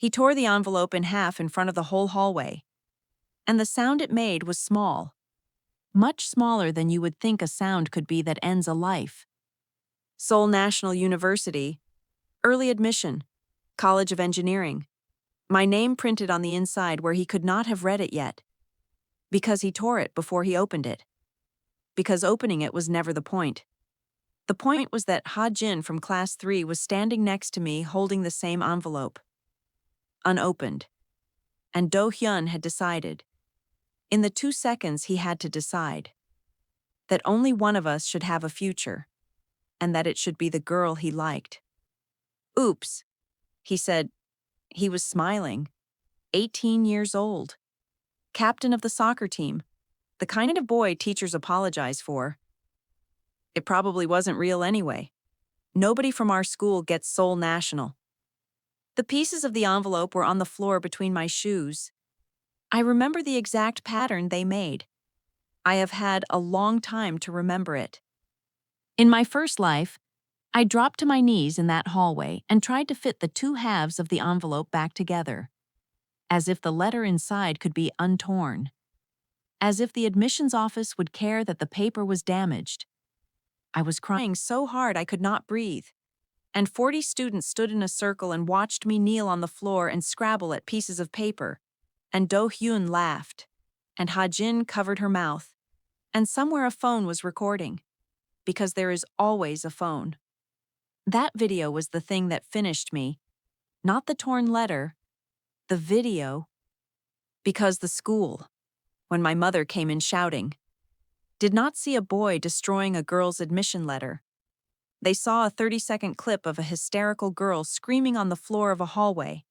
He tore the envelope in half in front of the whole hallway, and the sound it made was small, much smaller than you would think a sound could be that ends a life. Seoul National University, early admission, College of Engineering. My name printed on the inside where he could not have read it yet, because he tore it before he opened it. Because opening it was never the point. The point was that Ha Jin from Class 3 was standing next to me holding the same envelope, unopened. And Do Hyun had decided, in the 2 seconds he had to decide, that only one of us should have a future, and that it should be the girl he liked. Oops, he said. He was smiling. 18 years old. Captain of the soccer team. The kind of boy teachers apologize for. It probably wasn't real anyway. Nobody from our school gets Seoul National. The pieces of the envelope were on the floor between my shoes. I remember the exact pattern they made. I have had a long time to remember it. In my first life, I dropped to my knees in that hallway and tried to fit the two halves of the envelope back together, as if the letter inside could be untorn, as if the admissions office would care that the paper was damaged. I was crying so hard I could not breathe, and 40 students stood in a circle and watched me kneel on the floor and scrabble at pieces of paper, and Do Hyun laughed, and Ha Jin covered her mouth, and somewhere a phone was recording, because there is always a phone. That video was the thing that finished me, not the torn letter, the video, because the school, when my mother came in shouting, did not see a boy destroying a girl's admission letter. They saw a 30-second clip of a hysterical girl screaming on the floor of a hallway,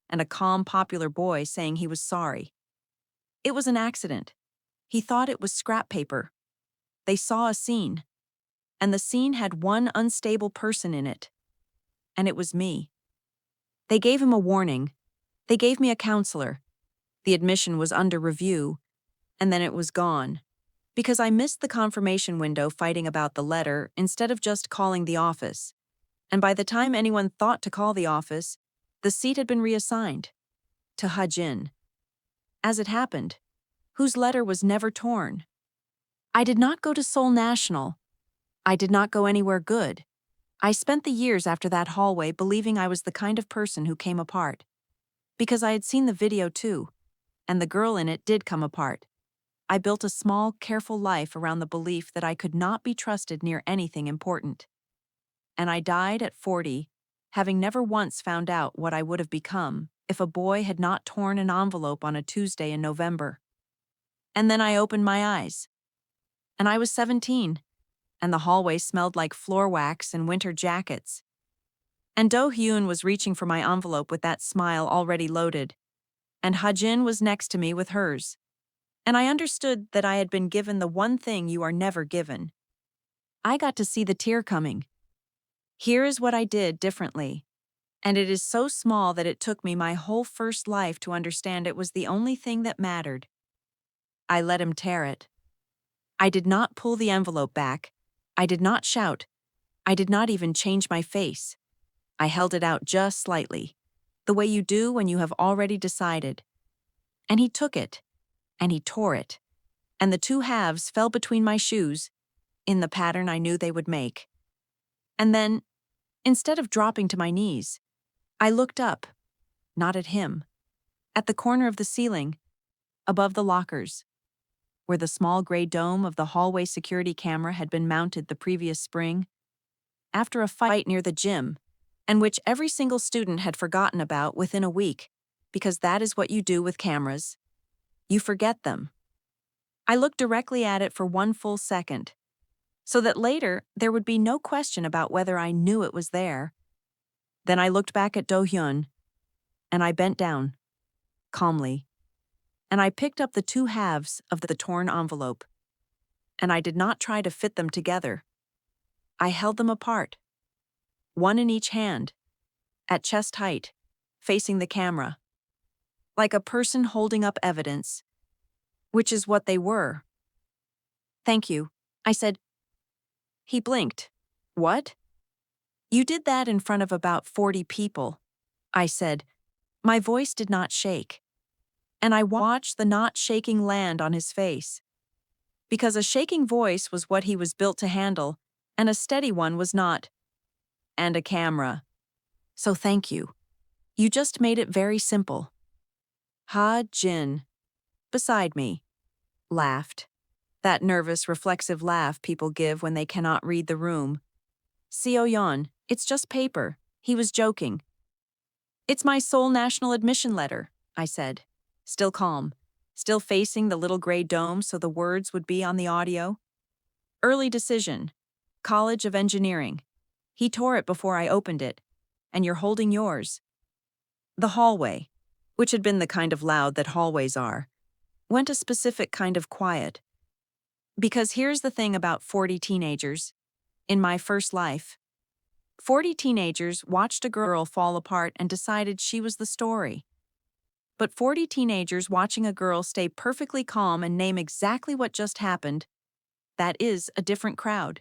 and a calm, popular boy saying he was sorry. It was an accident. He thought it was scrap paper. They saw a scene, and the scene had one unstable person in it, and it was me. They gave him a warning. They gave me a counselor. The admission was under review, and then it was gone, because I missed the confirmation window fighting about the letter instead of just calling the office. And by the time anyone thought to call the office, the seat had been reassigned to Ha Jin. As it happened, whose letter was never torn. I did not go to Seoul National. I did not go anywhere good. I spent the years after that hallway believing I was the kind of person who came apart. Because I had seen the video too, and the girl in it did come apart. I built a small, careful life around the belief that I could not be trusted near anything important. And I died at 40, having never once found out what I would have become if a boy had not torn an envelope on a Tuesday in November. And then I opened my eyes. And I was 17, and the hallway smelled like floor wax and winter jackets. And Do Hyun was reaching for my envelope with that smile already loaded, and Ha Jin was next to me with hers. And I understood that I had been given the one thing you are never given. I got to see the tear coming. Here is what I did differently, and it is so small that it took me my whole first life to understand it was the only thing that mattered. I let him tear it. I did not pull the envelope back. I did not shout. I did not even change my face. I held it out just slightly, the way you do when you have already decided. And he took it, and he tore it, and the two halves fell between my shoes, in the pattern I knew they would make. And then, instead of dropping to my knees, I looked up, not at him, at the corner of the ceiling, above the lockers, where the small gray dome of the hallway security camera had been mounted the previous spring, after a fight near the gym, and which every single student had forgotten about within a week, because that is what you do with cameras. You forget them. I looked directly at it for one full second, so that later there would be no question about whether I knew it was there. Then I looked back at Do Hyun, and I bent down, calmly, and I picked up the two halves of the torn envelope, and I did not try to fit them together. I held them apart, one in each hand, at chest height, facing the camera, like a person holding up evidence, which is what they were. Thank you, I said. He blinked. What? You did that in front of about 40 people, I said, My voice did not shake, and I watched the not shaking land on his face. Because a shaking voice was what he was built to handle, and a steady one was not. And a camera. So thank you. You just made it very simple. Ha Jin, beside me, laughed. That nervous, reflexive laugh people give when they cannot read the room. Seo-yeon, it's just paper. He was joking. It's my Seoul National admission letter, I said, still calm, still facing the little gray dome so the words would be on the audio. Early decision. College of Engineering. He tore it before I opened it. And you're holding yours. The hallway, which had been the kind of loud that hallways are, went a specific kind of quiet. Because here's the thing about 40 teenagers. In my first life, 40 teenagers watched a girl fall apart and decided she was the story. But 40 teenagers watching a girl stay perfectly calm and name exactly what just happened, that is a different crowd.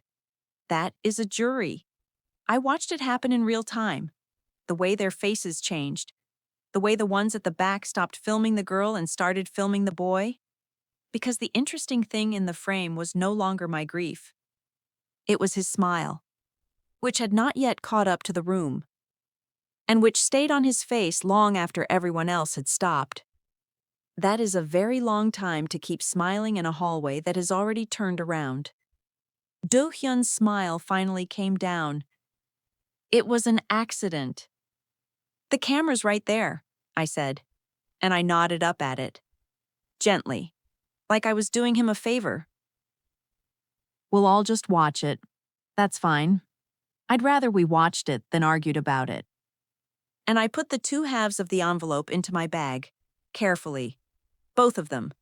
That is a jury. I watched it happen in real time. The way their faces changed. The way the ones at the back stopped filming the girl and started filming the boy. Because the interesting thing in the frame was no longer my grief. It was his smile, which had not yet caught up to the room, and which stayed on his face long after everyone else had stopped. That is a very long time to keep smiling in a hallway that has already turned around. Do-hyun's smile finally came down. It was an accident. The camera's right there, I said, and I nodded up at it. Gently, like I was doing him a favor. We'll all just watch it. That's fine. I'd rather we watched it than argued about it. And I put the two halves of the envelope into my bag, carefully. Both of them,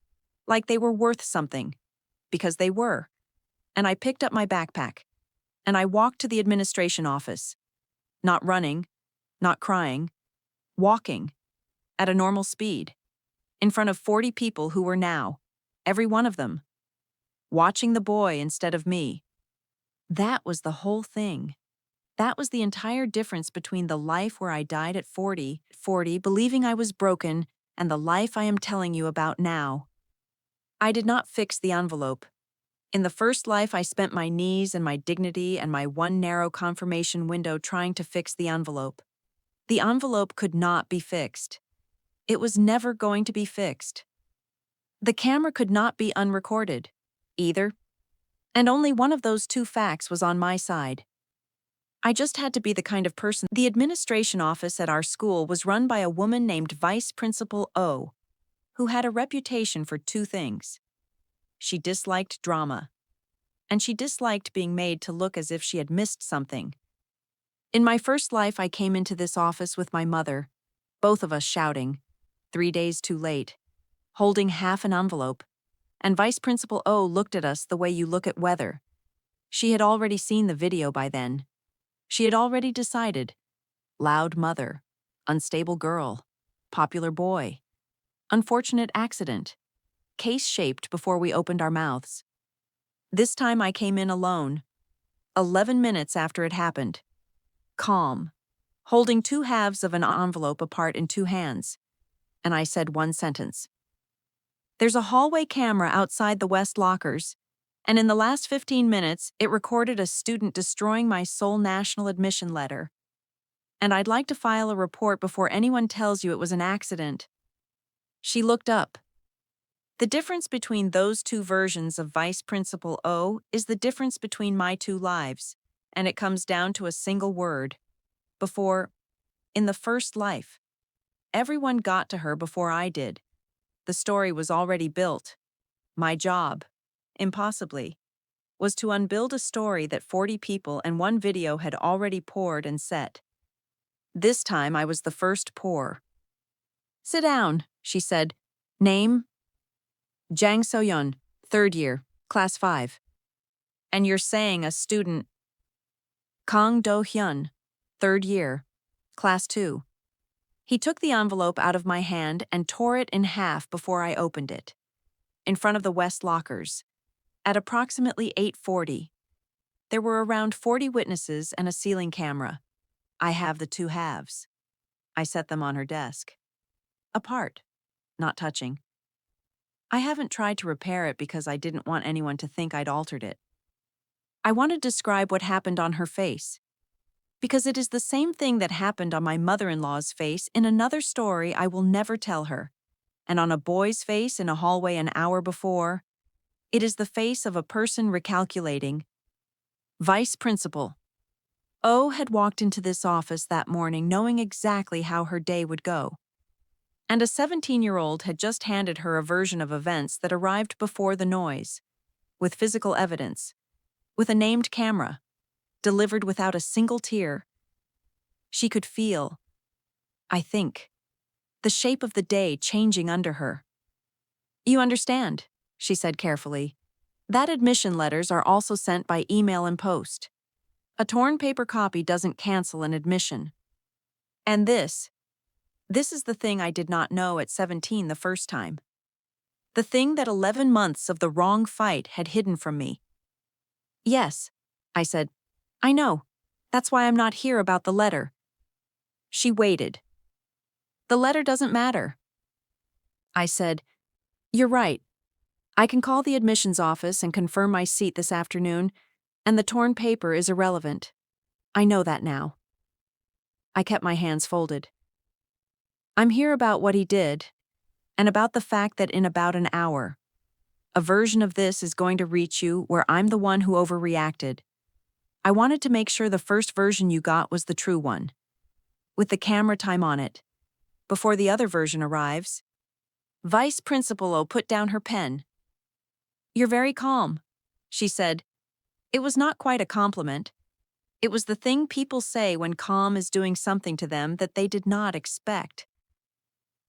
like they were worth something. Because they were. And I picked up my backpack. And I walked to the administration office. Not running, not crying. Walking. At a normal speed. In front of 40 people who were now, every one of them, watching the boy instead of me. That was the whole thing. That was the entire difference between the life where I died at 40, believing I was broken, and the life I am telling you about now. I did not fix the envelope. In the first life, I spent my knees and my dignity and my one narrow confirmation window trying to fix the envelope. The envelope could not be fixed. It was never going to be fixed. The camera could not be unrecorded, either. And only one of those two facts was on my side. I just had to be the kind of person. The administration office at our school was run by a woman named Vice Principal O, who had a reputation for two things. She disliked drama, and she disliked being made to look as if she had missed something. In my first life, I came into this office with my mother, both of us shouting, 3 days too late, holding half an envelope, and Vice Principal O looked at us the way you look at weather. She had already seen the video by then. She had already decided. Loud mother, unstable girl, popular boy, unfortunate accident, case shaped before we opened our mouths. This time I came in alone, 11 minutes after it happened, calm, holding two halves of an envelope apart in two hands, and I said one sentence. There's a hallway camera outside the West lockers, and in the last 15 minutes, it recorded a student destroying my Seoul National admission letter. And I'd like to file a report before anyone tells you it was an accident. She looked up. The difference between those two versions of Vice Principal O is the difference between my two lives, and it comes down to a single word. Before, in the first life. Everyone got to her before I did. The story was already built. My job, impossibly, was to unbuild a story that 40 people and one video had already poured and set. This time I was the first pour. Sit down, she said. Name? Jang So-yeon, 3rd year, class 5. And you're saying a student. Kang Do-hyun, 3rd year, class 2. He took the envelope out of my hand and tore it in half before I opened it. In front of the West lockers. At approximately 8:40. There were around 40 witnesses and a ceiling camera. I have the two halves. I set them on her desk. apart, not touching. I haven't tried to repair it because I didn't want anyone to think I'd altered it. I want to describe what happened on her face, because it is the same thing that happened on my mother-in-law's face in another story I will never tell her, and on a boy's face in a hallway an hour before. It is the face of a person recalculating. Vice Principal O had walked into this office that morning knowing exactly how her day would go. And a 17-year-old had just handed her a version of events that arrived before the noise, with physical evidence, with a named camera, delivered without a single tear. She could feel, I think, the shape of the day changing under her. You understand, she said carefully. That admission letters are also sent by email and post. A torn paper copy doesn't cancel an admission. And this is the thing I did not know at 17 the first time. The thing that 11 months of the wrong fight had hidden from me. Yes, I said. I know. That's why I'm not here about the letter. She waited. The letter doesn't matter. I said, you're right. I can call the admissions office and confirm my seat this afternoon, and the torn paper is irrelevant. I know that now. I kept my hands folded. I'm here about what he did, and about the fact that in about an hour, a version of this is going to reach you where I'm the one who overreacted. I wanted to make sure the first version you got was the true one, with the camera time on it, before the other version arrives. Vice Principal O put down her pen. You're very calm, she said. It was not quite a compliment. It was the thing people say when calm is doing something to them that they did not expect.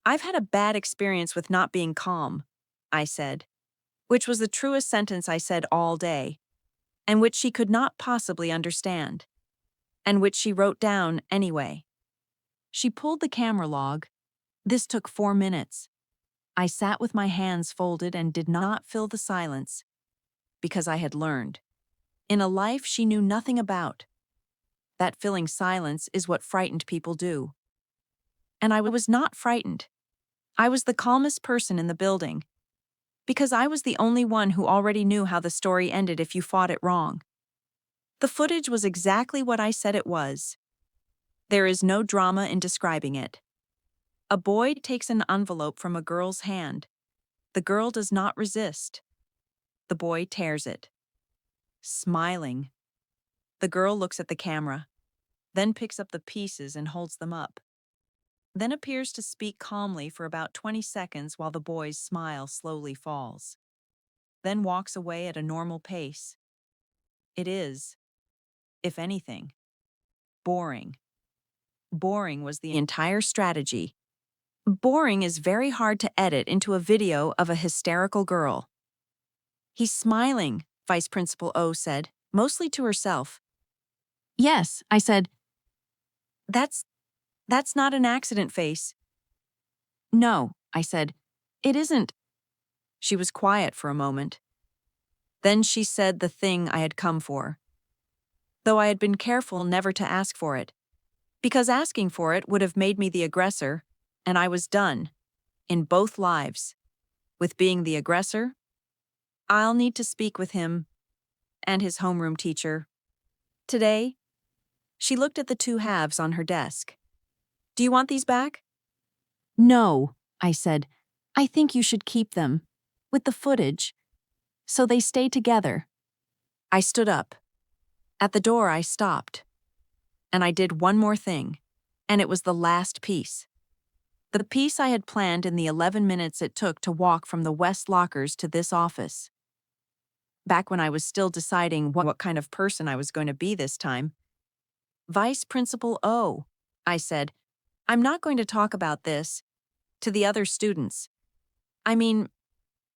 I've had a bad experience with not being calm, I said, which was the truest sentence I said all day, and which she could not possibly understand, and which she wrote down anyway. She pulled the camera log. This took 4 minutes. I sat with my hands folded and did not fill the silence, because I had learned, in a life she knew nothing about, that filling silence is what frightened people do. And I was not frightened. I was the calmest person in the building, because I was the only one who already knew how the story ended if you fought it wrong. The footage was exactly what I said it was. There is no drama in describing it. A boy takes an envelope from a girl's hand. The girl does not resist. The boy tears it. Smiling. The girl looks at the camera, then picks up the pieces and holds them up. Then appears to speak calmly for about 20 seconds while the boy's smile slowly falls. Then walks away at a normal pace. It is, if anything, boring. Boring was the entire strategy. Boring is very hard to edit into a video of a hysterical girl. He's smiling, Vice Principal O said, mostly to herself. Yes, I said. That's not an accident face. No, I said. It isn't. She was quiet for a moment. Then she said the thing I had come for, though I had been careful never to ask for it, because asking for it would have made me the aggressor, and I was done, in both lives, with being the aggressor. I'll need to speak with him and his homeroom teacher. Today, she looked at the 2 halves on her desk. Do you want these back? No, I said. I think you should keep them, with the footage, so they stay together. I stood up. At the door, I stopped. And I did one more thing, and it was the last piece. The piece I had planned in the 11 minutes it took to walk from the West lockers to this office. Back when I was still deciding what kind of person I was going to be this time. Vice Principal O, I said, I'm not going to talk about this to the other students. I mean,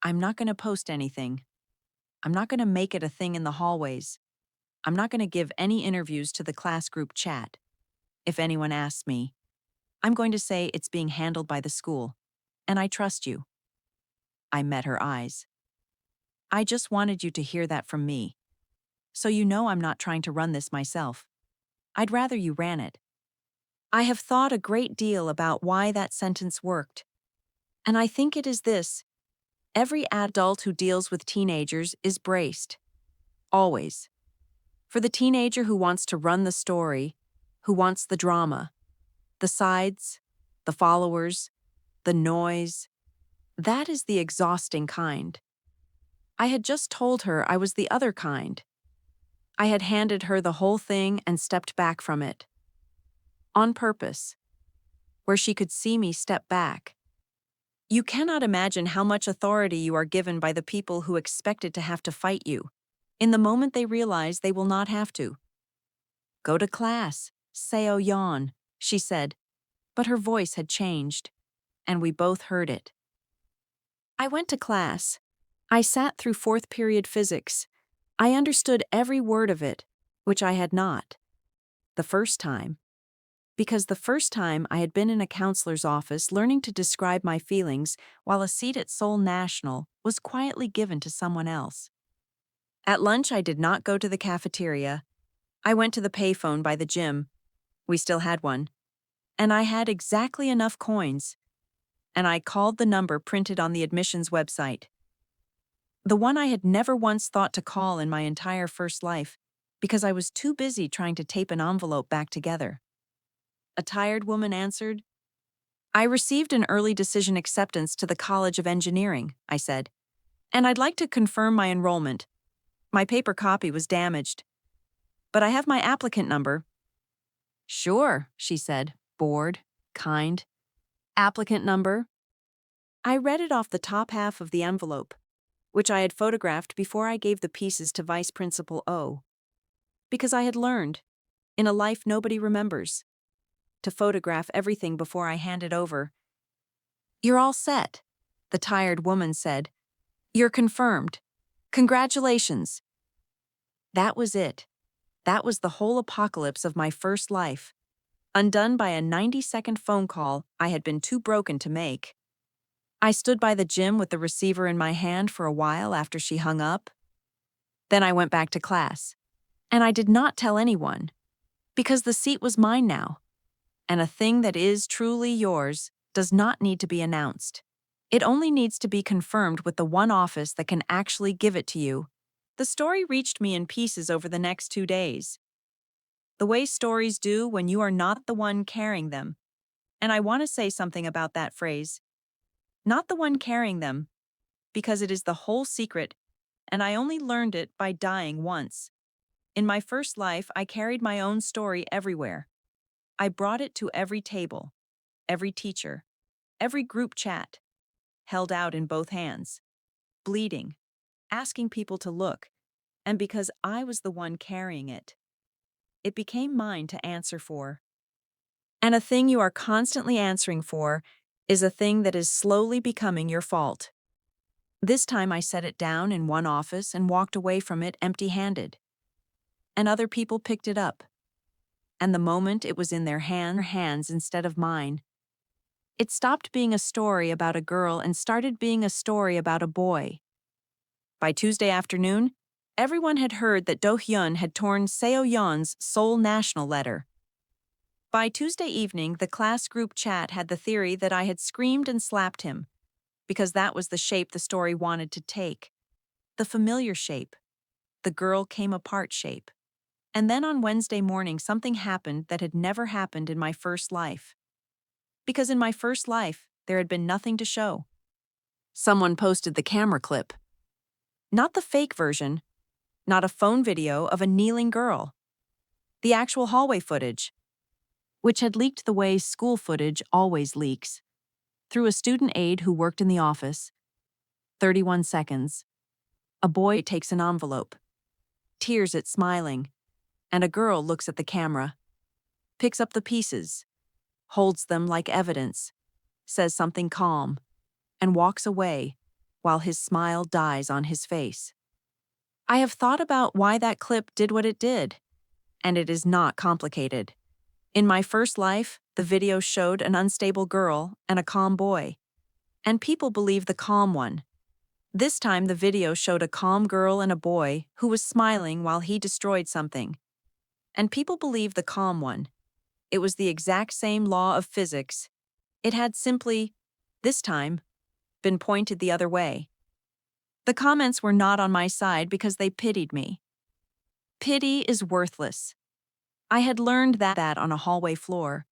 I'm not going to post anything. I'm not going to make it a thing in the hallways. I'm not going to give any interviews to the class group chat. If anyone asks me, I'm going to say it's being handled by the school, and I trust you. I met her eyes. I just wanted you to hear that from me, so you know I'm not trying to run this myself. I'd rather you ran it. I have thought a great deal about why that sentence worked, And I think it is this: every adult who deals with teenagers is braced. Always. For the teenager who wants to run the story, who wants the drama, the sides, the followers, the noise, that is the exhausting kind. I had just told her I was the other kind. I had handed her the whole thing and stepped back from it. On purpose. Where she could see me step back. You cannot imagine how much authority you are given by the people who expected to have to fight you, in the moment they realize they will not have to. Go to class, Seo Yeon, she said, but her voice had changed, and we both heard it. I went to class. I sat through fourth period physics. I understood every word of it, which I had not. The first time. Because the first time I had been in a counselor's office learning to describe my feelings while a seat at Seoul National was quietly given to someone else. At lunch, I did not go to the cafeteria. I went to the payphone by the gym. We still had one. And I had exactly enough coins. And I called the number printed on the admissions website. The one I had never once thought to call in my entire first life, because I was too busy trying to tape an envelope back together. A tired woman answered. I received an early decision acceptance to the College of Engineering, I said, and I'd like to confirm my enrollment. My paper copy was damaged. But I have my applicant number. Sure, she said, bored, kind. Applicant number? I read it off the top half of the envelope, which I had photographed before I gave the pieces to Vice Principal O. Because I had learned, in a life nobody remembers, to photograph everything before I hand it over. You're all set, the tired woman said. You're confirmed. Congratulations. That was it. That was the whole apocalypse of my first life, undone by a 90-second phone call I had been too broken to make. I stood by the gym with the receiver in my hand for a while after she hung up. Then I went back to class. And I did not tell anyone, because the seat was mine now. And a thing that is truly yours does not need to be announced. It only needs to be confirmed with the one office that can actually give it to you. The story reached me in pieces over the next 2 days. The way stories do when you are not the one carrying them. And I want to say something about that phrase. Not the one carrying them, because it is the whole secret, and I only learned it by dying once. In my first life, I carried my own story everywhere. I brought it to every table, every teacher, every group chat, held out in both hands, bleeding, asking people to look, and because I was the one carrying it, it became mine to answer for. And a thing you are constantly answering for is a thing that is slowly becoming your fault. This time I set it down in one office and walked away from it empty-handed. And other people picked it up. And the moment it was in their hands instead of mine, it stopped being a story about a girl and started being a story about a boy. By Tuesday afternoon, everyone had heard that Do-hyun had torn Seo Yeon's Seoul National letter. By Tuesday evening, the class group chat had the theory that I had screamed and slapped him, because that was the shape the story wanted to take. The familiar shape. The girl came apart shape. And then on Wednesday morning, something happened that had never happened in my first life. Because in my first life, there had been nothing to show. Someone posted the camera clip. Not the fake version, not a phone video of a kneeling girl. The actual hallway footage, which had leaked the way school footage always leaks. Through a student aide who worked in the office. 31 seconds. A boy takes an envelope, tears it smiling, and a girl looks at the camera, picks up the pieces, holds them like evidence, says something calm, and walks away while his smile dies on his face. I have thought about why that clip did what it did, and it is not complicated. In my first life, the video showed an unstable girl and a calm boy, and people believed the calm one. This time the video showed a calm girl and a boy who was smiling while he destroyed something. And people believed the calm one. It was the exact same law of physics. It had simply, this time, been pointed the other way. The comments were not on my side because they pitied me. Pity is worthless. I had learned that on a hallway floor.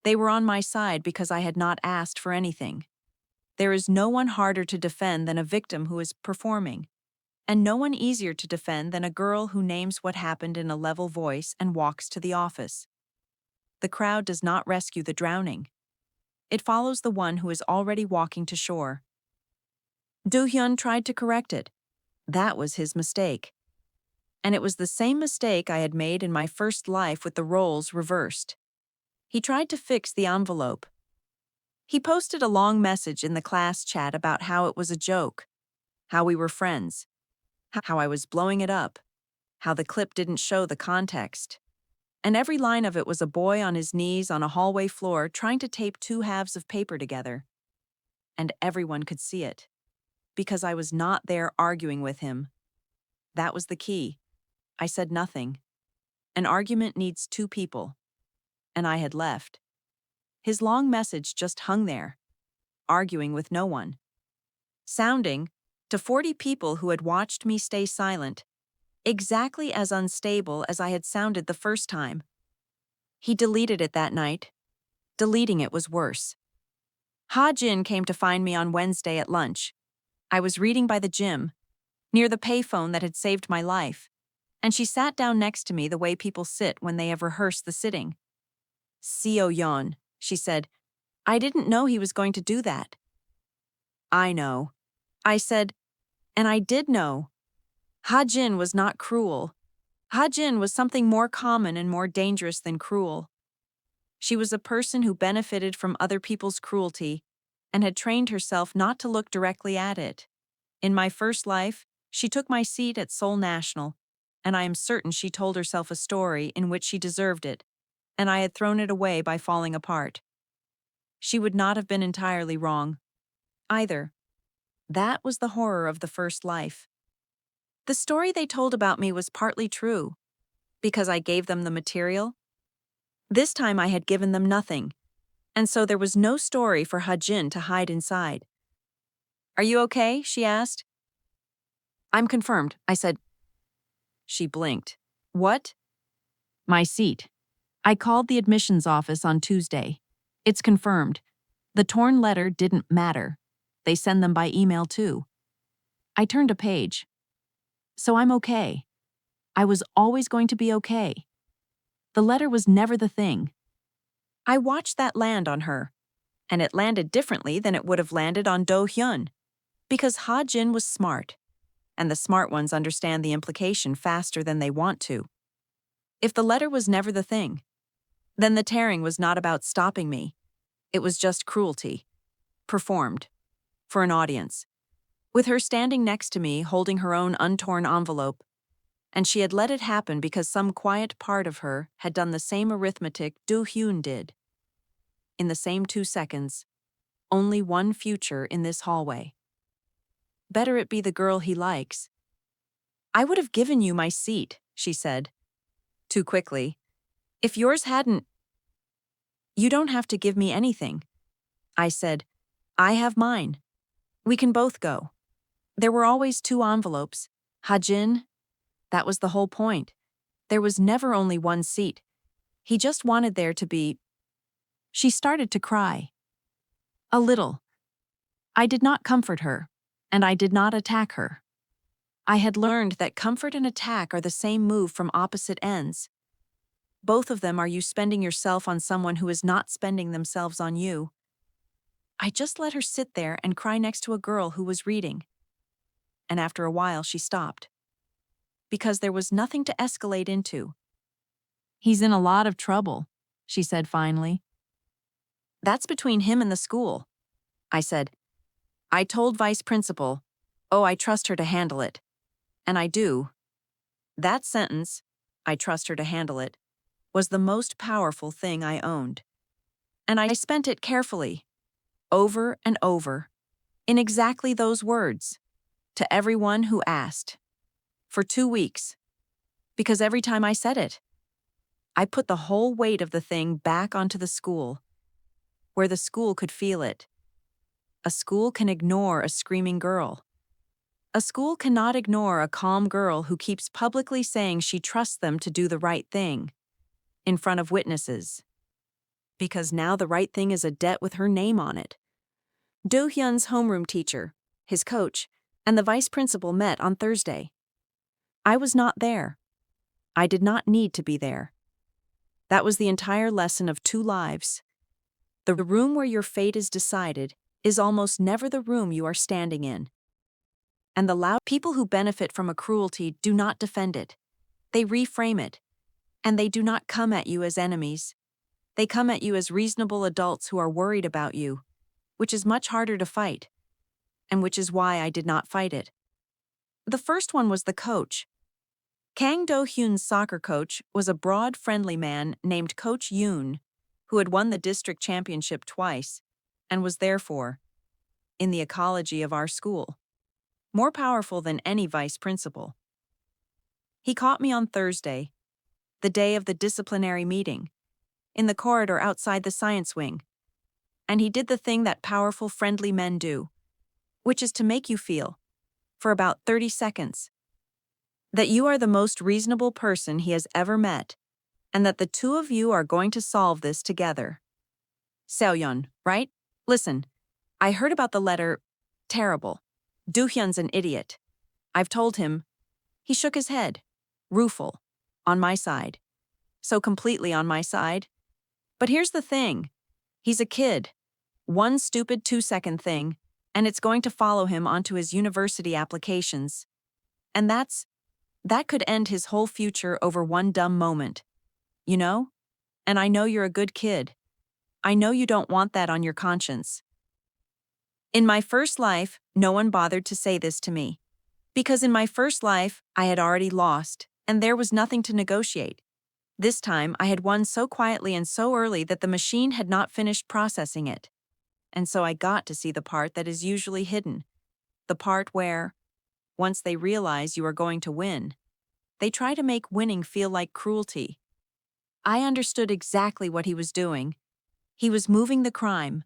They were on my side because I had not asked for anything. There is no one harder to defend than a victim who is performing, and no one easier to defend than a girl who names what happened in a level voice and walks to the office. The crowd does not rescue the drowning. It follows the one who is already walking to shore. Do-hyun tried to correct it. That was his mistake. And it was the same mistake I had made in my first life with the roles reversed. He tried to fix the envelope. He posted a long message in the class chat about how it was a joke, how we were friends, how I was blowing it up, how the clip didn't show the context. And every line of it was a boy on his knees on a hallway floor trying to tape two halves of paper together. And everyone could see it, because I was not there arguing with him. That was the key. I said nothing. An argument needs two people. And I had left. His long message just hung there, arguing with no one. Sounding, to 40 people who had watched me stay silent, exactly as unstable as I had sounded the first time. He deleted it that night. Deleting it was worse. Ha-jin came to find me on Wednesday at lunch. I was reading by the gym, near the payphone that had saved my life, and she sat down next to me the way people sit when they have rehearsed the sitting. Seo-yeon, she said, I didn't know he was going to do that. I know. I said, and I did know. Ha-jin was not cruel. Ha-jin was something more common and more dangerous than cruel. She was a person who benefited from other people's cruelty and had trained herself not to look directly at it. In my first life, she took my seat at Seoul National, and I am certain she told herself a story in which she deserved it, and I had thrown it away by falling apart. She would not have been entirely wrong, either. That was the horror of the first life. The story they told about me was partly true, because I gave them the material. This time I had given them nothing, and so there was no story for Ha-jin to hide inside. Are you okay? She asked. I'm confirmed, I said. She blinked. What? My seat. I called the admissions office on Tuesday. It's confirmed. The torn letter didn't matter. They send them by email too. I turned a page. So I'm okay. I was always going to be okay. The letter was never the thing. I watched that land on her, and it landed differently than it would have landed on Do-hyun, because Ha-jin was smart, and the smart ones understand the implication faster than they want to. If the letter was never the thing, then the tearing was not about stopping me. It was just cruelty, performed, for an audience, with her standing next to me holding her own untorn envelope, and she had let it happen because some quiet part of her had done the same arithmetic Do-hyun did. In the same 2 seconds, only one future in this hallway. Better it be the girl he likes. I would have given you my seat, she said. Too quickly. If yours hadn't. You don't have to give me anything. I said, I have mine. We can both go. There were always 2 envelopes. Ha-jin? That was the whole point. There was never only one seat. He just wanted there to be. She started to cry. A little. I did not comfort her, and I did not attack her. I had learned that comfort and attack are the same move from opposite ends. Both of them are you spending yourself on someone who is not spending themselves on you. I just let her sit there and cry next to a girl who was reading. And after a while she stopped. Because there was nothing to escalate into. He's in a lot of trouble, she said finally. That's between him and the school, I said. I told Vice Principal, oh, I trust her to handle it. And I do. That sentence, I trust her to handle it, was the most powerful thing I owned. And I spent it carefully, over and over, in exactly those words, to everyone who asked. For 2 weeks. Because every time I said it, I put the whole weight of the thing back onto the school, where the school could feel it. A school can ignore a screaming girl. A school cannot ignore a calm girl who keeps publicly saying she trusts them to do the right thing in front of witnesses. Because now the right thing is a debt with her name on it. Do-hyun's homeroom teacher, his coach, and the vice principal met on Thursday. I was not there. I did not need to be there. That was the entire lesson of 2 lives. The room where your fate is decided is almost never the room you are standing in. And the loud people who benefit from a cruelty do not defend it. They reframe it. And they do not come at you as enemies. They come at you as reasonable adults who are worried about you, which is much harder to fight, and which is why I did not fight it. The first one was the coach. Kang Do-hyun's soccer coach was a broad, friendly man named Coach Yoon, who had won the district championship twice, and was therefore, in the ecology of our school, more powerful than any vice principal. He caught me on Thursday, the day of the disciplinary meeting, in the corridor outside the science wing, and he did the thing that powerful, friendly men do, which is to make you feel, for about 30 seconds, that you are the most reasonable person he has ever met, and that the 2 of you are going to solve this together. Seohyun, right? Listen, I heard about the letter. Terrible. Do-hyun's an idiot. I've told him. He shook his head. Rueful. On my side. So completely on my side. But here's the thing. He's a kid. One stupid 2-second thing, and it's going to follow him onto his university applications. And that could end his whole future over one dumb moment. You know? And I know you're a good kid. I know you don't want that on your conscience. In my first life, no one bothered to say this to me. Because in my first life, I had already lost, and there was nothing to negotiate. This time, I had won so quietly and so early that the machine had not finished processing it. And so I got to see the part that is usually hidden. The part where, once they realize you are going to win, they try to make winning feel like cruelty. I understood exactly what he was doing. He was moving the crime.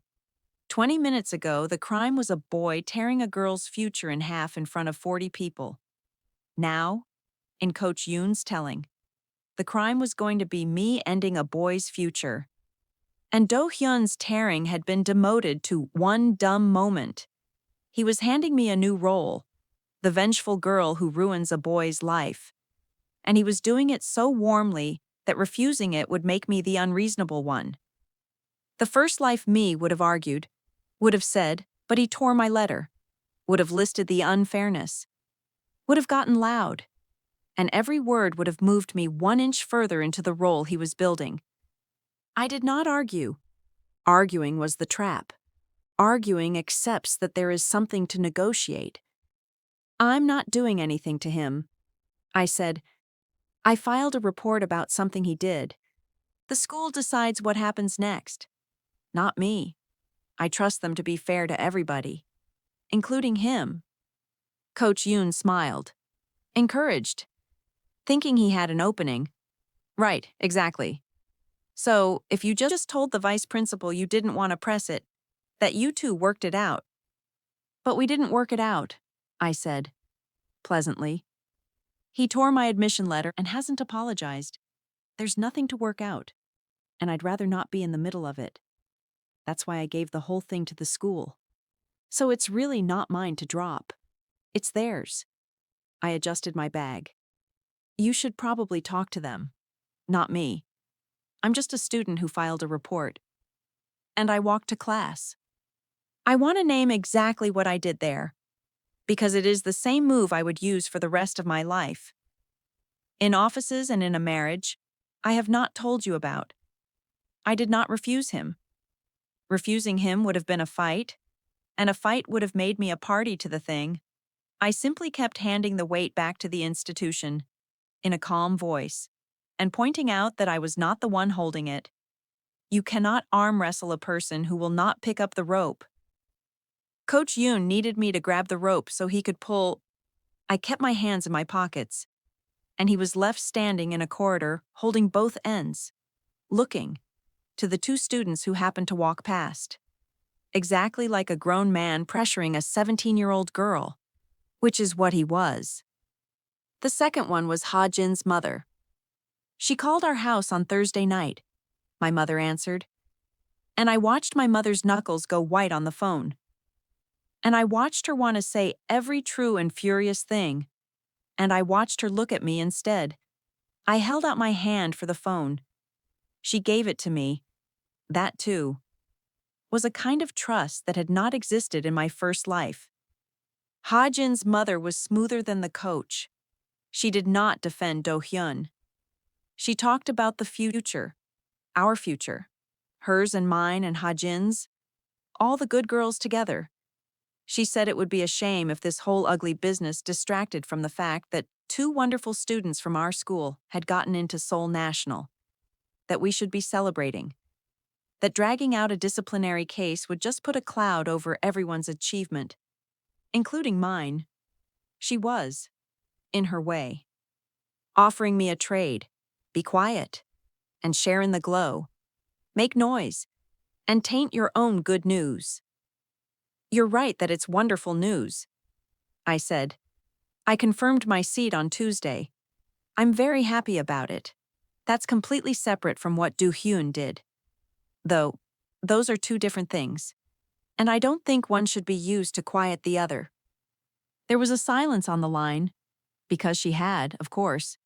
20 minutes ago, the crime was a boy tearing a girl's future in half in front of 40 people. Now, in Coach Yoon's telling, the crime was going to be me ending a boy's future. And Do-hyun's tearing had been demoted to one dumb moment. He was handing me a new role, the vengeful girl who ruins a boy's life. And he was doing it so warmly that refusing it would make me the unreasonable one. The first life me would have argued, would have said, but he tore my letter, would have listed the unfairness, would have gotten loud, and every word would have moved me 1 inch further into the role he was building. I did not argue. Arguing was the trap. Arguing accepts that there is something to negotiate. I'm not doing anything to him. I said, I filed a report about something he did. The school decides what happens next. Not me. I trust them to be fair to everybody, including him. Coach Yoon smiled. Encouraged. Thinking he had an opening. Right, exactly. So, if you just told the vice principal you didn't want to press it, that you two worked it out. But we didn't work it out, I said, pleasantly. He tore my admission letter and hasn't apologized. There's nothing to work out, and I'd rather not be in the middle of it. That's why I gave the whole thing to the school. So it's really not mine to drop. It's theirs. I adjusted my bag. You should probably talk to them. Not me. I'm just a student who filed a report. And I walked to class. I want to name exactly what I did there, because it is the same move I would use for the rest of my life. In offices and in a marriage, I have not told you about. I did not refuse him. Refusing him would have been a fight, and a fight would have made me a party to the thing. I simply kept handing the weight back to the institution, in a calm voice, and pointing out that I was not the one holding it. You cannot arm wrestle a person who will not pick up the rope. Coach Yoon needed me to grab the rope so he could pull. I kept my hands in my pockets, and he was left standing in a corridor holding both ends, looking to the 2 students who happened to walk past. exactly like a grown man pressuring a 17-year-old girl, which is what he was. The second one was Ha-jin's mother. She called our house on Thursday night, my mother answered, and I watched my mother's knuckles go white on the phone. And I watched her want to say every true and furious thing, and I watched her look at me instead. I held out my hand for the phone. She gave it to me. That, too, was a kind of trust that had not existed in my first life. Ha-jin's mother was smoother than the coach. She did not defend Do-hyun. She talked about the future, our future, hers and mine and Ha-jin's, all the good girls together. She said it would be a shame if this whole ugly business distracted from the fact that two wonderful students from our school had gotten into Seoul National, that we should be celebrating, that dragging out a disciplinary case would just put a cloud over everyone's achievement, including mine. She was, in her way, offering me a trade. Be quiet, and share in the glow. Make noise, and taint your own good news. You're right that it's wonderful news, I said. I confirmed my seat on Tuesday. I'm very happy about it. That's completely separate from what Do-hyun did. Though, those are two different things. And I don't think one should be used to quiet the other. There was a silence on the line, because she had, of course,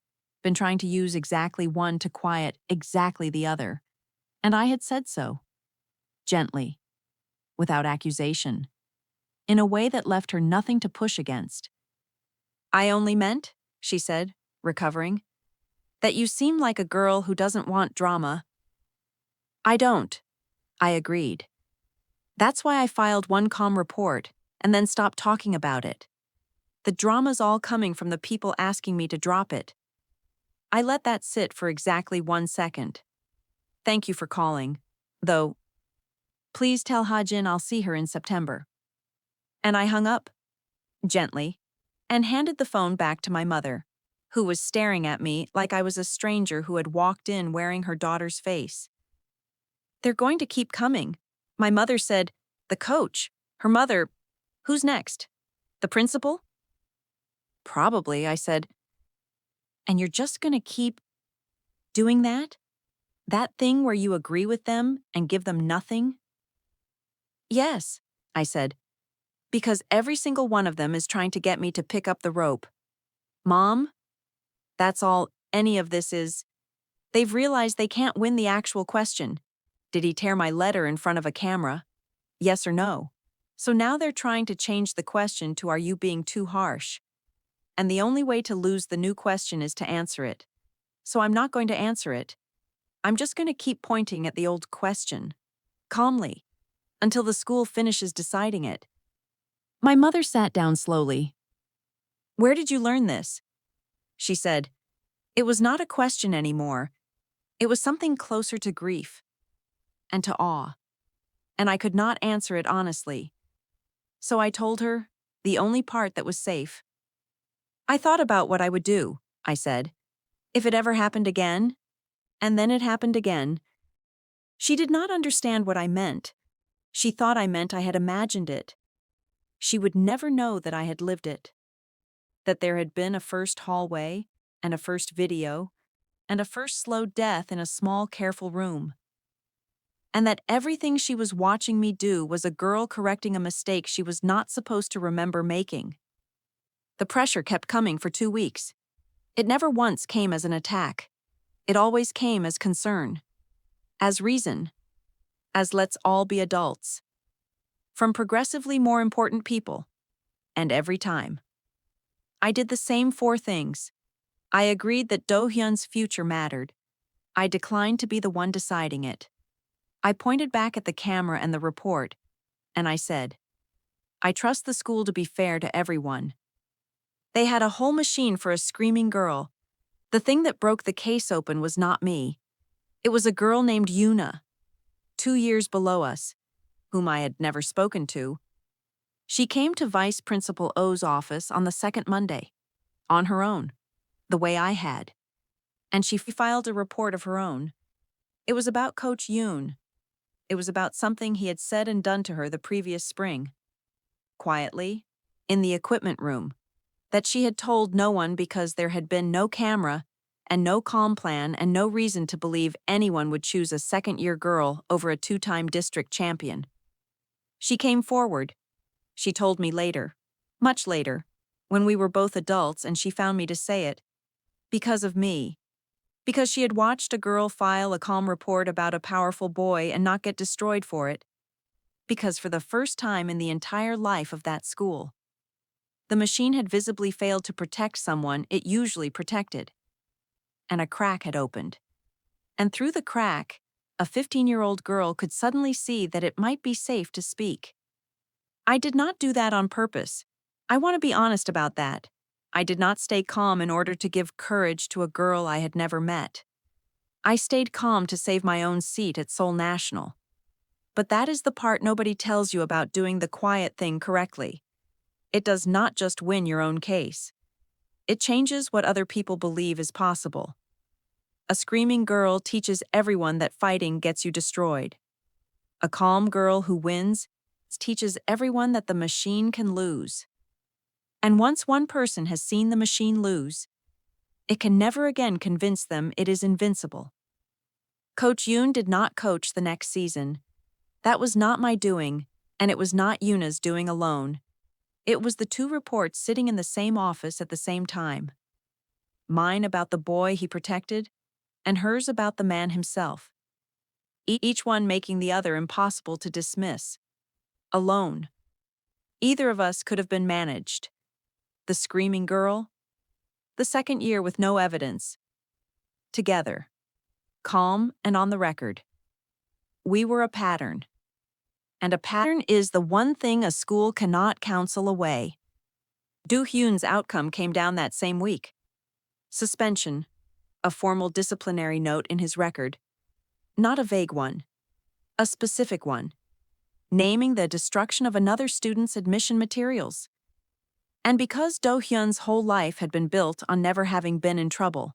been trying to use exactly one to quiet exactly the other. And I had said so. Gently, without accusation, in a way that left her nothing to push against. I only meant, she said, recovering, that you seem like a girl who doesn't want drama. I don't, I agreed. That's why I filed one calm report and then stopped talking about it. The drama's all coming from the people asking me to drop it. I let that sit for exactly 1 second. Thank you for calling, though. Please tell Ha-jin I'll see her in September. And I hung up, gently, and handed the phone back to my mother, who was staring at me like I was a stranger who had walked in wearing her daughter's face. They're going to keep coming. My mother said, the coach, her mother, who's next? The principal? Probably, I said. And you're just going to keep doing that? That thing where you agree with them and give them nothing? Yes, I said, because every single one of them is trying to get me to pick up the rope. Mom, that's all any of this is. They've realized they can't win the actual question. Did he tear my letter in front of a camera? Yes or no? So now they're trying to change the question to are you being too harsh? And the only way to lose the new question is to answer it. So I'm not going to answer it. I'm just going to keep pointing at the old question, calmly, until the school finishes deciding it. My mother sat down slowly. Where did you learn this? She said. It was not a question anymore. It was something closer to grief and to awe. And I could not answer it honestly. So I told her the only part that was safe. I thought about what I would do, I said, if it ever happened again. And then it happened again. She did not understand what I meant. She thought I meant I had imagined it. She would never know that I had lived it. That there had been a first hallway, and a first video, and a first slow death in a small, careful room. And that everything she was watching me do was a girl correcting a mistake she was not supposed to remember making. The pressure kept coming for 2 weeks. It never once came as an attack. It always came as concern, as reason, as let's all be adults. From progressively more important people. And every time. I did the same 4 things. I agreed that Do-hyun's future mattered. I declined to be the one deciding it. I pointed back at the camera and the report, and I said, I trust the school to be fair to everyone. They had a whole machine for a screaming girl. The thing that broke the case open was not me. It was a girl named Yuna, 2 years below us, whom I had never spoken to. She came to Vice Principal O's office on the second Monday, on her own, the way I had. And she filed a report of her own. It was about Coach Yoon. It was about something he had said and done to her the previous spring. Quietly, in the equipment room, that she had told no one because there had been no camera and no calm plan and no reason to believe anyone would choose a second-year girl over a two-time district champion. She came forward. She told me later, much later, when we were both adults and she found me to say it, because of me. Because she had watched a girl file a calm report about a powerful boy and not get destroyed for it. Because for the first time in the entire life of that school, the machine had visibly failed to protect someone it usually protected. And a crack had opened. And through the crack, a 15-year-old girl could suddenly see that it might be safe to speak. I did not do that on purpose. I want to be honest about that. I did not stay calm in order to give courage to a girl I had never met. I stayed calm to save my own seat at Seoul National. But that is the part nobody tells you about doing the quiet thing correctly. It does not just win your own case. It changes what other people believe is possible. A screaming girl teaches everyone that fighting gets you destroyed. A calm girl who wins teaches everyone that the machine can lose. And once one person has seen the machine lose, it can never again convince them it is invincible. Coach Yoon did not coach the next season. That was not my doing, and it was not Yuna's doing alone. It was the two reports sitting in the same office at the same time. Mine about the boy he protected, and hers about the man himself. Each one making the other impossible to dismiss. Alone. Either of us could have been managed. The screaming girl. The second year with no evidence. Together. Calm and on the record. We were a pattern. And a pattern is the one thing a school cannot counsel away. Do Hyun's outcome came down that same week. Suspension. A formal disciplinary note in his record. Not a vague one. A specific one. Naming the destruction of another student's admission materials. And because Do Hyun's whole life had been built on never having been in trouble.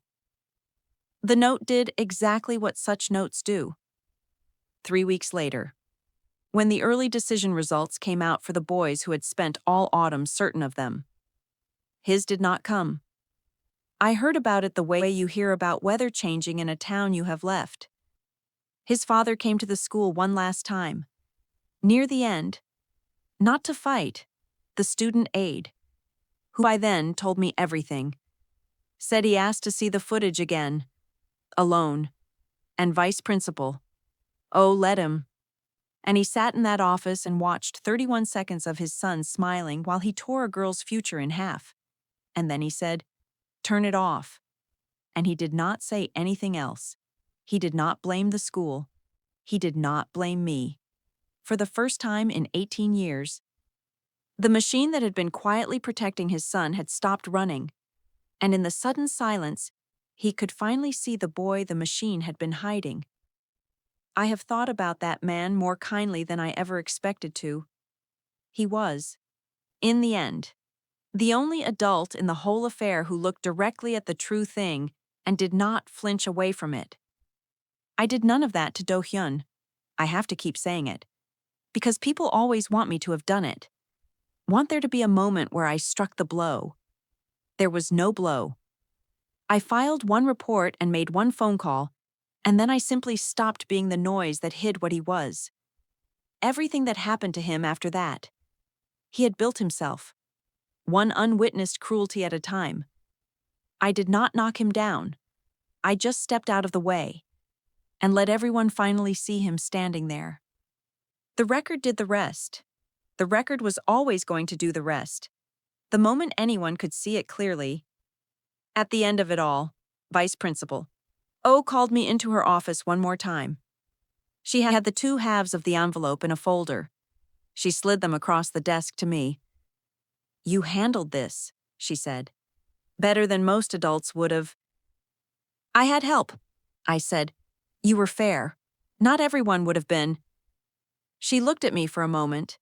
The note did exactly what such notes do. 3 weeks later, when the early decision results came out for the boys who had spent all autumn certain of them. His did not come. I heard about it the way you hear about weather changing in a town you have left. His father came to the school one last time. Near the end. Not to fight. The student aide, who by then told me everything, said he asked to see the footage again. Alone. And vice principal. Oh, let him. And he sat in that office and watched 31 seconds of his son smiling while he tore a girl's future in half. And then he said, "Turn it off." And he did not say anything else. He did not blame the school. He did not blame me. For the first time in 18 years, the machine that had been quietly protecting his son had stopped running. And in the sudden silence, he could finally see the boy the machine had been hiding. I have thought about that man more kindly than I ever expected to. He was, in the end, the only adult in the whole affair who looked directly at the true thing and did not flinch away from it. I did none of that to Do Hyun. I have to keep saying it. Because people always want me to have done it. Want there to be a moment where I struck the blow. There was no blow. I filed one report and made one phone call, and then I simply stopped being the noise that hid what he was. Everything that happened to him after that. He had built himself. One unwitnessed cruelty at a time. I did not knock him down. I just stepped out of the way and let everyone finally see him standing there. The record did the rest. The record was always going to do the rest. The moment anyone could see it clearly. At the end of it all, Vice Principal O called me into her office one more time. She had the two halves of the envelope in a folder. She slid them across the desk to me. "You handled this," she said. "Better than most adults would have." "I had help," I said. "You were fair. Not everyone would have been." She looked at me for a moment,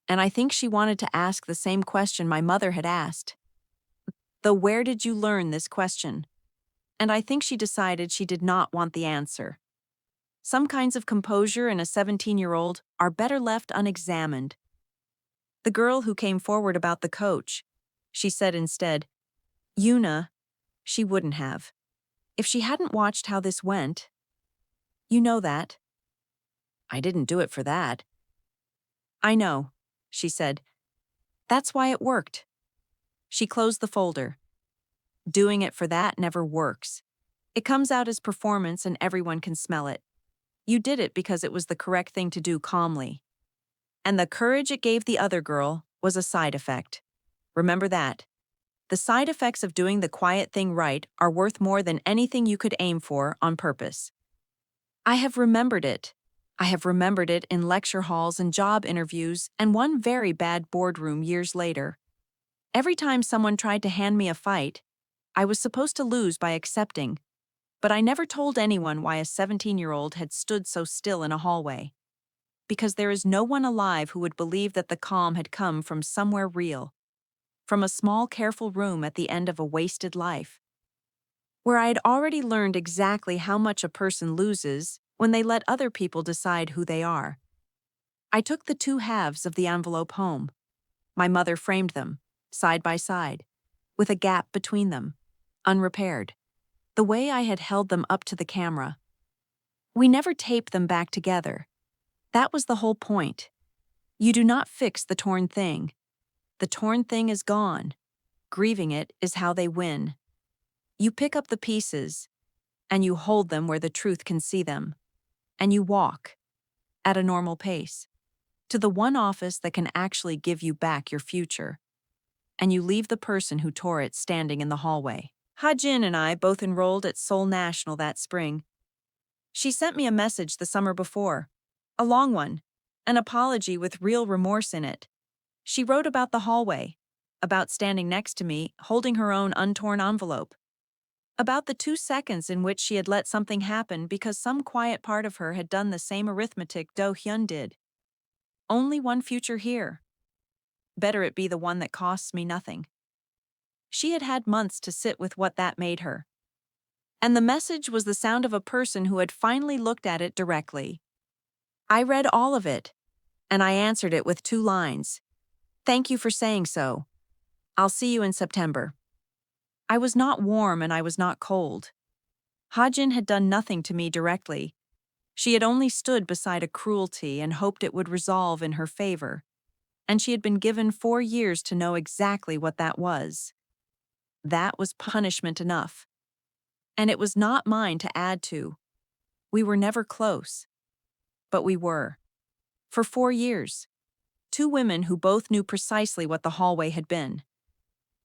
and I think she wanted to ask the same question my mother had asked. Though where did you learn this question? And I think she decided she did not want the answer. Some kinds of composure in a 17-year-old are better left unexamined. The girl who came forward about the coach, she said instead, Yuna, she wouldn't have. If she hadn't watched how this went. You know that. I didn't do it for that. I know, she said. That's why it worked. She closed the folder. Doing it for that never works. It comes out as performance and everyone can smell it. You did it because it was the correct thing to do calmly. And the courage it gave the other girl was a side effect. Remember that. The side effects of doing the quiet thing right are worth more than anything you could aim for on purpose. I have remembered it. I have remembered it in lecture halls and job interviews and one very bad boardroom years later. Every time someone tried to hand me a fight, I was supposed to lose by accepting, but I never told anyone why a 17-year-old had stood so still in a hallway. Because there is no one alive who would believe that the calm had come from somewhere real, from a small, careful room at the end of a wasted life, where I had already learned exactly how much a person loses when they let other people decide who they are. I took the two halves of the envelope home. My mother framed them, side by side, with a gap between them, unrepaired, the way I had held them up to the camera. We never taped them back together. That was the whole point. You do not fix the torn thing. The torn thing is gone. Grieving it is how they win. You pick up the pieces, and you hold them where the truth can see them, and you walk, at a normal pace, to the one office that can actually give you back your future, and you leave the person who tore it standing in the hallway. Ha-Jin and I both enrolled at Seoul National that spring. She sent me a message the summer before, a long one, an apology with real remorse in it. She wrote about the hallway, about standing next to me, holding her own untorn envelope, about the 2 seconds in which she had let something happen because some quiet part of her had done the same arithmetic Do Hyun did. Only one future here. Better it be the one that costs me nothing. She had had months to sit with what that made her. And the message was the sound of a person who had finally looked at it directly. I read all of it, and I answered it with 2 lines. Thank you for saying so. I'll see you in September. I was not warm and I was not cold. Ha-Jin had done nothing to me directly. She had only stood beside a cruelty and hoped it would resolve in her favor. And she had been given 4 years to know exactly what that was. That was punishment enough. And it was not mine to add to. We were never close. But we were. For 4 years. 2 women who both knew precisely what the hallway had been.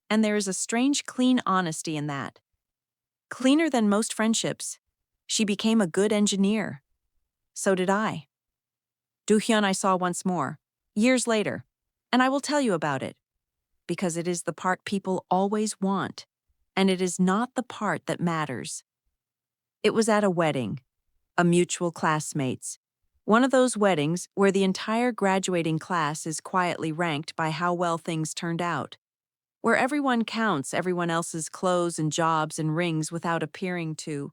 And there is a strange clean honesty in that. Cleaner than most friendships. She became a good engineer. So did I. Do-hyun I saw once more, years later, and I will tell you about it. Because it is the part people always want, and it is not the part that matters. It was at a wedding, a mutual classmate's. One of those weddings where the entire graduating class is quietly ranked by how well things turned out, where everyone counts everyone else's clothes and jobs and rings without appearing to.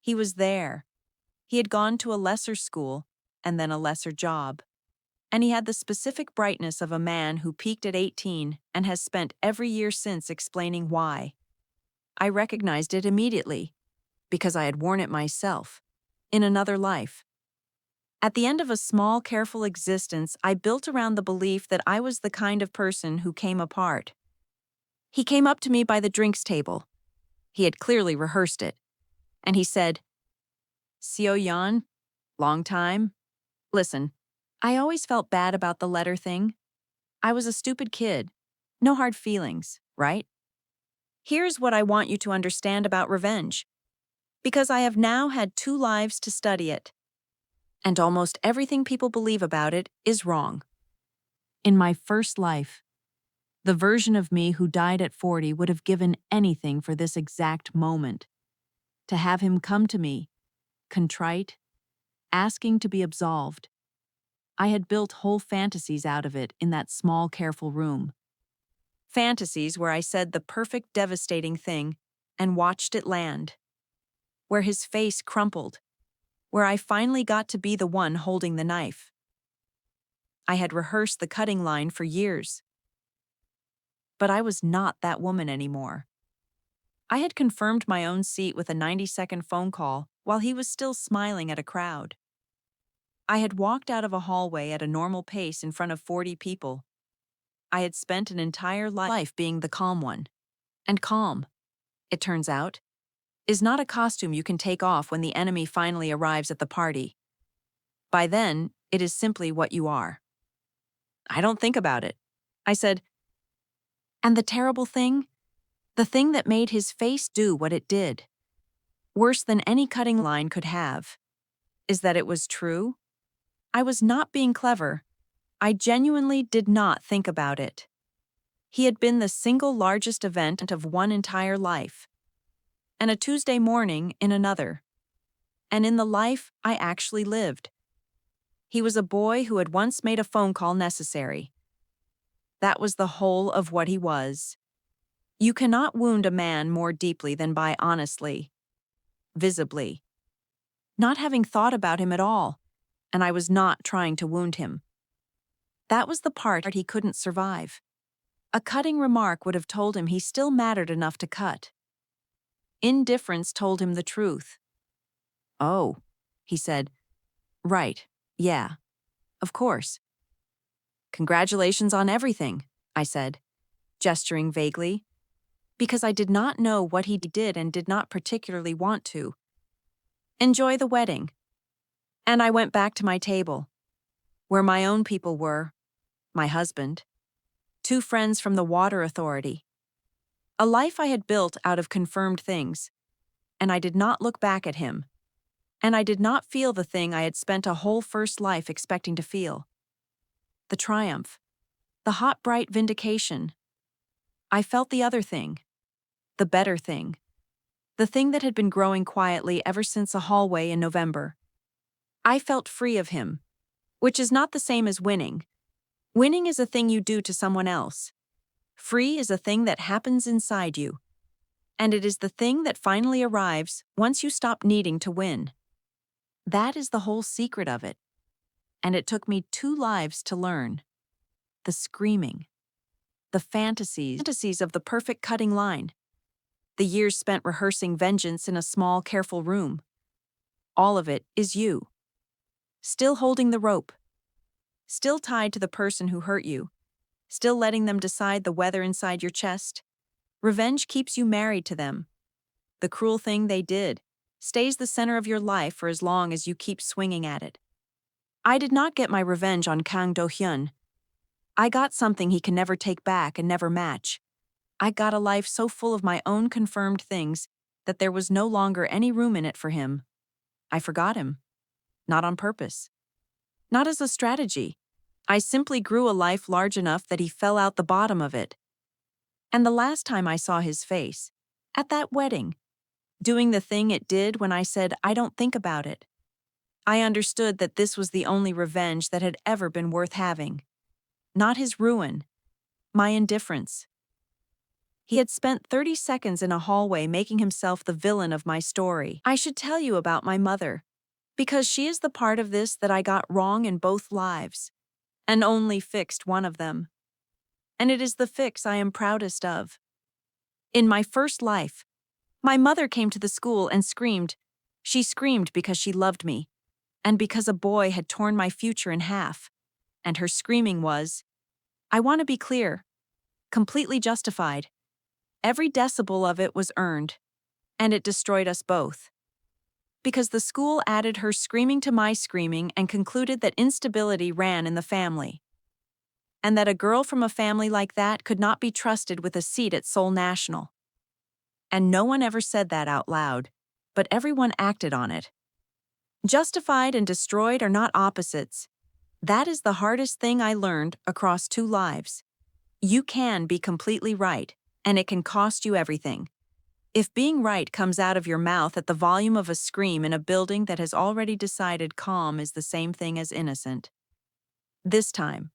He was there. He had gone to a lesser school and then a lesser job. And he had the specific brightness of a man who peaked at 18 and has spent every year since explaining why. I recognized it immediately, because I had worn it myself, in another life. At the end of a small, careful existence, I built around the belief that I was the kind of person who came apart. He came up to me by the drinks table. He had clearly rehearsed it. And he said, Seo-yeon, long time. Listen, I always felt bad about the letter thing. I was a stupid kid. No hard feelings, right? Here's what I want you to understand about revenge. Because I have now had 2 lives to study it. And almost everything people believe about it is wrong. In my first life, the version of me who died at 40 would have given anything for this exact moment. To have him come to me, contrite, asking to be absolved. I had built whole fantasies out of it in that small, careful room. Fantasies where I said the perfect, devastating thing and watched it land. Where his face crumpled, where I finally got to be the one holding the knife. I had rehearsed the cutting line for years. But I was not that woman anymore. I had confirmed my own seat with a 90-second phone call while he was still smiling at a crowd. I had walked out of a hallway at a normal pace in front of 40 people. I had spent an entire life being the calm one. And calm, it turns out, is not a costume you can take off when the enemy finally arrives at the party. By then, it is simply what you are. I don't think about it, I said. And the terrible thing? The thing that made his face do what it did, worse than any cutting line could have, is that it was true. I was not being clever. I genuinely did not think about it. He had been the single largest event of one entire life, and a Tuesday morning in another. And in the life I actually lived. He was a boy who had once made a phone call necessary. That was the whole of what he was. You cannot wound a man more deeply than by honestly, visibly, not having thought about him at all, and I was not trying to wound him. That was the part he couldn't survive. A cutting remark would have told him he still mattered enough to cut. Indifference told him the truth. Oh, he said. Right, yeah, of course. Congratulations on everything, I said, gesturing vaguely, because I did not know what he did and did not particularly want to. Enjoy the wedding. And I went back to my table, where my own people were, my husband, 2 friends from the water authority, a life I had built out of confirmed things, and I did not look back at him, and I did not feel the thing I had spent a whole first life expecting to feel. The triumph, the hot, bright vindication. I felt the other thing, the better thing, the thing that had been growing quietly ever since a hallway in November. I felt free of him, which is not the same as winning. Winning is a thing you do to someone else. Free is a thing that happens inside you. And it is the thing that finally arrives once you stop needing to win. That is the whole secret of it. And it took me 2 lives to learn. The screaming. The fantasies of the perfect cutting line. The years spent rehearsing vengeance in a small, careful room. All of it is you. Still holding the rope. Still tied to the person who hurt you. Still letting them decide the weather inside your chest. Revenge keeps you married to them. The cruel thing they did stays the center of your life for as long as you keep swinging at it. I did not get my revenge on Kang Do-hyun. I got something he can never take back and never match. I got a life so full of my own confirmed things that there was no longer any room in it for him. I forgot him. Not on purpose. Not as a strategy. I simply grew a life large enough that he fell out the bottom of it. And the last time I saw his face, at that wedding, doing the thing it did when I said I don't think about it, I understood that this was the only revenge that had ever been worth having. Not his ruin, my indifference. He had spent 30 seconds in a hallway making himself the villain of my story. I should tell you about my mother, because she is the part of this that I got wrong in both lives, and only fixed one of them. And it is the fix I am proudest of. In my first life, my mother came to the school and screamed. She screamed because she loved me, and because a boy had torn my future in half. And her screaming was, I want to be clear, completely justified. Every decibel of it was earned, and it destroyed us both. Because the school added her screaming to my screaming and concluded that instability ran in the family. And that a girl from a family like that could not be trusted with a seat at Seoul National. And no one ever said that out loud, but everyone acted on it. Justified and destroyed are not opposites. That is the hardest thing I learned across 2 lives. You can be completely right, and it can cost you everything. If being right comes out of your mouth at the volume of a scream in a building that has already decided calm is the same thing as innocent. This time,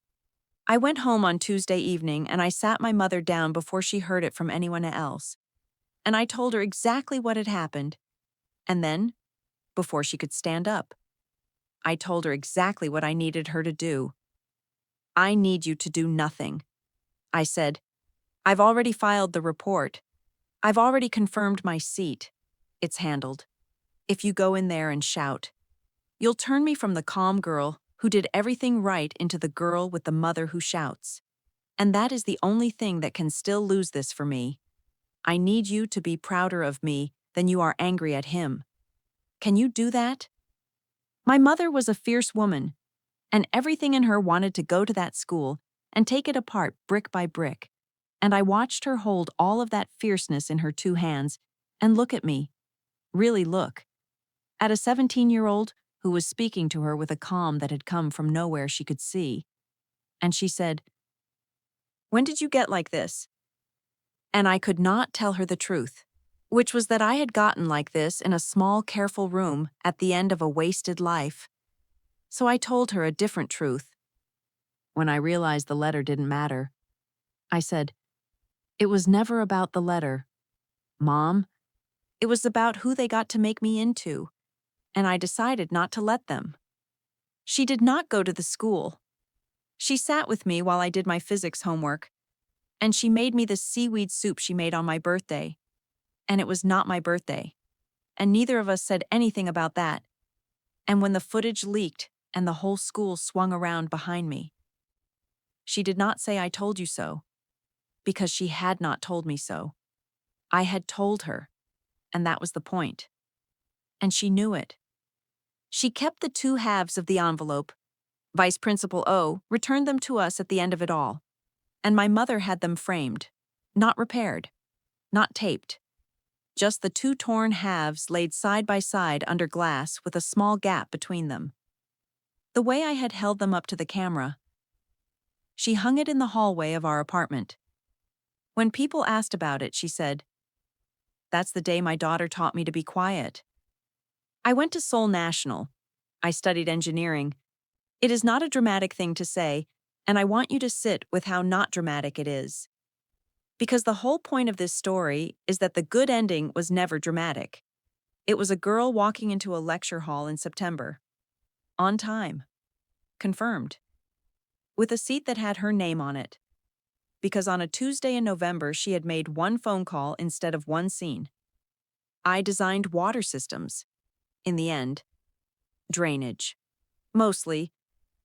I went home on Tuesday evening and I sat my mother down before she heard it from anyone else. And I told her exactly what had happened. And then, before she could stand up. I told her exactly what I needed her to do. I need you to do nothing. I said, I've already filed the report. I've already confirmed my seat. It's handled. If you go in there and shout, you'll turn me from the calm girl who did everything right into the girl with the mother who shouts. And that is the only thing that can still lose this for me. I need you to be prouder of me than you are angry at him. Can you do that? My mother was a fierce woman, and everything in her wanted to go to that school and take it apart brick by brick. And I watched her hold all of that fierceness in her two hands and look at me, really look, at a 17-year-old who was speaking to her with a calm that had come from nowhere she could see. And she said, "When did you get like this?" And I could not tell her the truth, which was that I had gotten like this in a small, careful room at the end of a wasted life. So I told her a different truth. When I realized the letter didn't matter, I said, "It was never about the letter, Mom. It was about who they got to make me into, and I decided not to let them." She did not go to the school. She sat with me while I did my physics homework, and she made me the seaweed soup she made on my birthday. And it was not my birthday, and neither of us said anything about that. And when the footage leaked and the whole school swung around behind me, she did not say I told you so, because she had not told me so. I had told her, and that was the point. And she knew it. She kept the two halves of the envelope. Vice Principal O returned them to us at the end of it all, and my mother had them framed, not repaired, not taped. Just the two torn halves laid side by side under glass with a small gap between them. The way I had held them up to the camera. She hung it in the hallway of our apartment. When people asked about it, she said, "That's the day my daughter taught me to be quiet." I went to Seoul National. I studied engineering. It is not a dramatic thing to say, and I want you to sit with how not dramatic it is. Because the whole point of this story is that the good ending was never dramatic. It was a girl walking into a lecture hall in September. On time. Confirmed. With a seat that had her name on it. Because on a Tuesday in November she had made one phone call instead of one scene. I designed water systems. In the end, drainage. Mostly,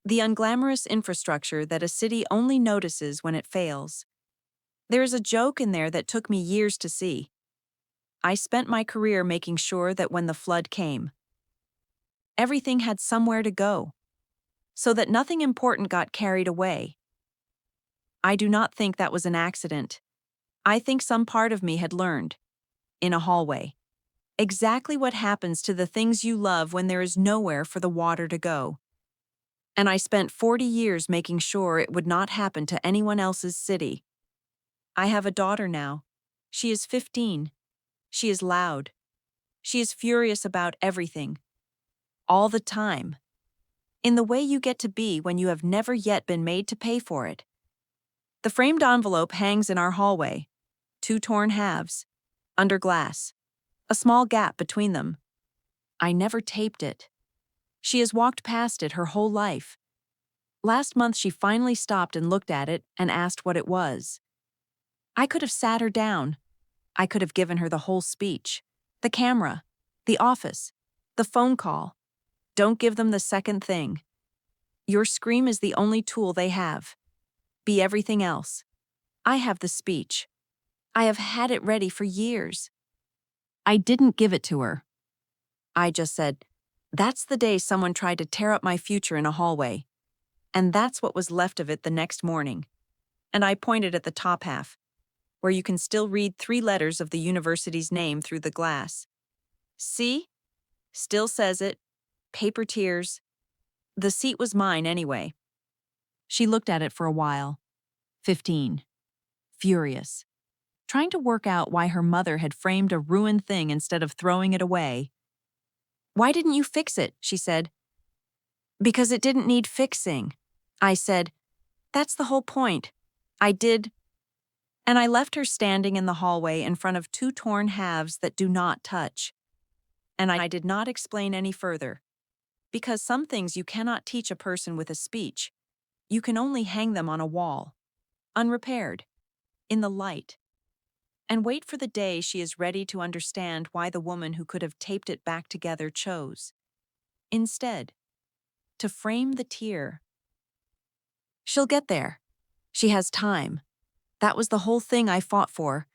the unglamorous infrastructure that a city only notices when it fails. There is a joke in there that took me years to see. I spent my career making sure that when the flood came, everything had somewhere to go, so that nothing important got carried away. I do not think that was an accident. I think some part of me had learned, in a hallway, exactly what happens to the things you love when there is nowhere for the water to go. And I spent 40 years making sure it would not happen to anyone else's city. I have a daughter now. She is 15. She is loud. She is furious about everything. All the time. In the way you get to be when you have never yet been made to pay for it. The framed envelope hangs in our hallway. Two torn halves. Under glass. A small gap between them. I never taped it. She has walked past it her whole life. Last month she finally stopped and looked at it and asked what it was. I could have sat her down. I could have given her the whole speech. The camera. The office. The phone call. Don't give them the second thing. Your scream is the only tool they have. Be everything else. I have the speech. I have had it ready for years. I didn't give it to her. I just said, that's the day someone tried to tear up my future in a hallway. And that's what was left of it the next morning. And I pointed at the top half, where you can still read 3 letters of the university's name through the glass. See? Still says it. Paper tears. The seat was mine anyway. She looked at it for a while. 15. Furious. Trying to work out why her mother had framed a ruined thing instead of throwing it away. Why didn't you fix it? She said. Because it didn't need fixing. I said, that's the whole point. I did. And I left her standing in the hallway in front of 2 torn halves that do not touch. And I did not explain any further, because some things you cannot teach a person with a speech. You can only hang them on a wall, unrepaired, in the light, and wait for the day she is ready to understand why the woman who could have taped it back together chose, instead, to frame the tear. She'll get there. She has time. That was the whole thing I fought for,